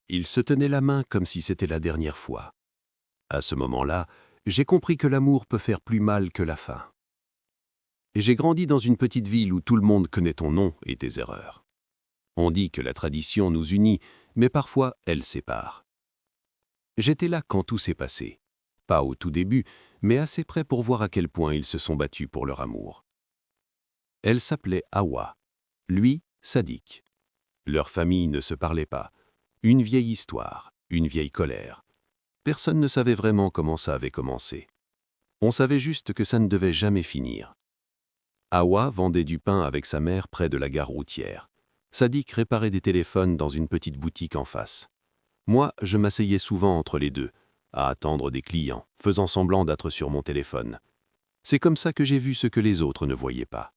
Ils se tenaient la main comme si c'était la dernière fois. À ce moment-là, j'ai compris que l'amour peut faire plus mal que la faim. Et j'ai grandi dans une petite ville où tout le monde connaît ton nom et tes erreurs. On dit que la tradition nous unit, mais parfois elle sépare. J'étais là quand tout s'est passé. Pas au tout début, mais assez près pour voir à quel point ils se sont battus pour leur amour. Elle s'appelait Hawa, lui, Sadiq. Leur famille ne se parlait pas. Une vieille histoire, une vieille colère. Personne ne savait vraiment comment ça avait commencé. On savait juste que ça ne devait jamais finir. Hawa vendait du pain avec sa mère près de la gare routière. Sadiq réparait des téléphones dans une petite boutique en face. Moi, je m'asseyais souvent entre les deux, à attendre des clients, faisant semblant d'être sur mon téléphone. C'est comme ça que j'ai vu ce que les autres ne voyaient pas.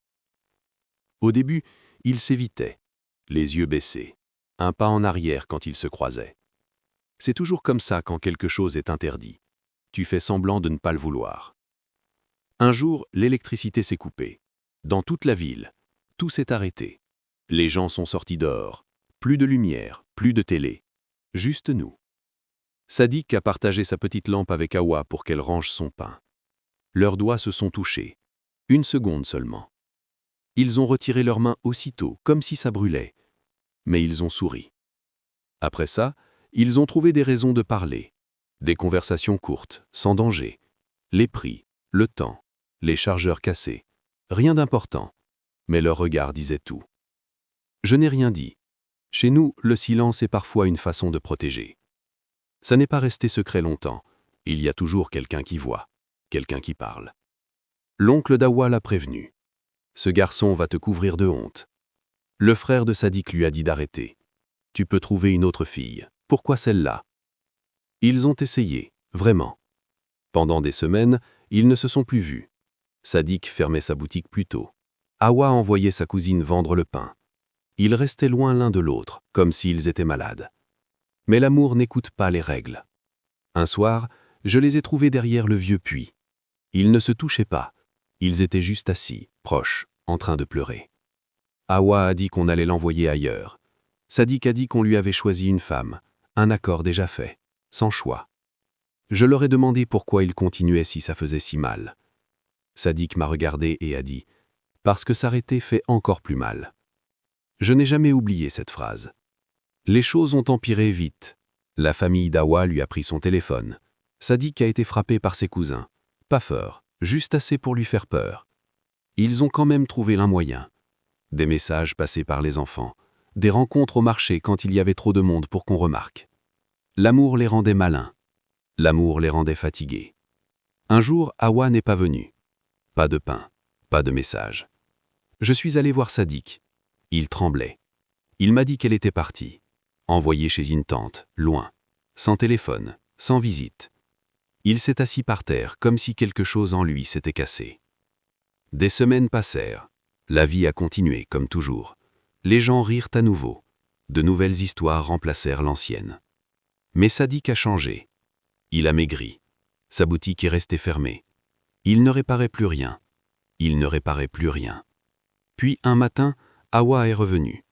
Au début, ils s'évitaient, les yeux baissés, un pas en arrière quand ils se croisaient. C'est toujours comme ça quand quelque chose est interdit. Tu fais semblant de ne pas le vouloir. Un jour, l'électricité s'est coupée. Dans toute la ville, tout s'est arrêté. Les gens sont sortis dehors. Plus de lumière, plus de télé. Juste nous. Sadiq a partagé sa petite lampe avec Hawa pour qu'elle range son pain. Leurs doigts se sont touchés. 1 seconde seulement. Ils ont retiré leurs mains aussitôt, comme si ça brûlait. Mais ils ont souri. Après ça, ils ont trouvé des raisons de parler. Des conversations courtes, sans danger. Les prix, le temps, les chargeurs cassés. Rien d'important. Mais leur regard disait tout. Je n'ai rien dit. Chez nous, le silence est parfois une façon de protéger. Ça n'est pas resté secret longtemps. Il y a toujours quelqu'un qui voit, quelqu'un qui parle. L'oncle d'Hawa l'a prévenu. Ce garçon va te couvrir de honte. Le frère de Sadiq lui a dit d'arrêter. Tu peux trouver une autre fille. Pourquoi celle-là? Ils ont essayé, vraiment. Pendant des semaines, ils ne se sont plus vus. Sadiq fermait sa boutique plus tôt. Hawa envoyait sa cousine vendre le pain. Ils restaient loin l'un de l'autre, comme s'ils étaient malades. Mais l'amour n'écoute pas les règles. Un soir, je les ai trouvés derrière le vieux puits. Ils ne se touchaient pas. Ils étaient juste assis, proches, en train de pleurer. Hawa a dit qu'on allait l'envoyer ailleurs. Sadiq a dit qu'on lui avait choisi une femme, un accord déjà fait, sans choix. Je leur ai demandé pourquoi ils continuaient si ça faisait si mal. Sadiq m'a regardé et a dit « Parce que s'arrêter fait encore plus mal ». Je n'ai jamais oublié cette phrase. Les choses ont empiré vite. La famille d'Hawa lui a pris son téléphone. Sadiq a été frappé par ses cousins. Pas fort, juste assez pour lui faire peur. Ils ont quand même trouvé l'un moyen. Des messages passés par les enfants. Des rencontres au marché quand il y avait trop de monde pour qu'on remarque. L'amour les rendait malins. L'amour les rendait fatigués. Un jour, Hawa n'est pas venu. Pas de pain, pas de message. Je suis allé voir Sadiq. Il tremblait. Il m'a dit qu'elle était partie. Envoyée chez une tante, loin. Sans téléphone, sans visite. Il s'est assis par terre, comme si quelque chose en lui s'était cassé. Des semaines passèrent. La vie a continué, comme toujours. Les gens rirent à nouveau. De nouvelles histoires remplacèrent l'ancienne. Mais Sadiq a changé. Il a maigri. Sa boutique est restée fermée. Il ne réparait plus rien. Il ne réparait plus rien. Puis un matin, Hawa est revenue.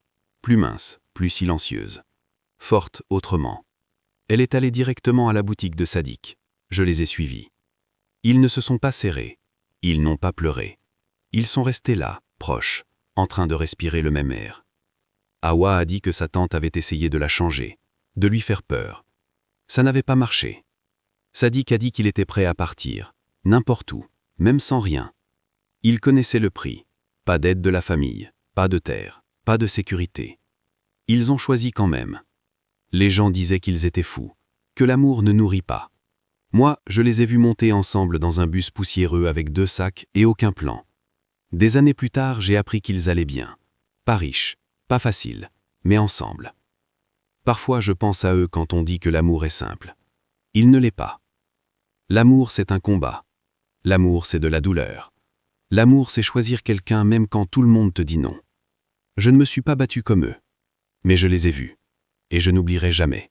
Plus mince, plus silencieuse. Forte autrement. Elle est allée directement à la boutique de Sadiq. Je les ai suivis. Ils ne se sont pas serrés. Ils n'ont pas pleuré. Ils sont restés là, proches, en train de respirer le même air. Hawa a dit que sa tante avait essayé de la changer, de lui faire peur. Ça n'avait pas marché. Sadiq a dit qu'il était prêt à partir, n'importe où, même sans rien. Il connaissait le prix. Pas d'aide de la famille, pas de terre, pas de sécurité. Ils ont choisi quand même. Les gens disaient qu'ils étaient fous, que l'amour ne nourrit pas. Moi, je les ai vus monter ensemble dans un bus poussiéreux avec 2 sacs et aucun plan. Des années plus tard, j'ai appris qu'ils allaient bien. Pas riches, pas faciles, mais ensemble. Parfois, je pense à eux quand on dit que l'amour est simple. Il ne l'est pas. L'amour, c'est un combat. L'amour, c'est de la douleur. L'amour, c'est choisir quelqu'un même quand tout le monde te dit non. Je ne me suis pas battu comme eux. Mais je les ai vus. Et je n'oublierai jamais.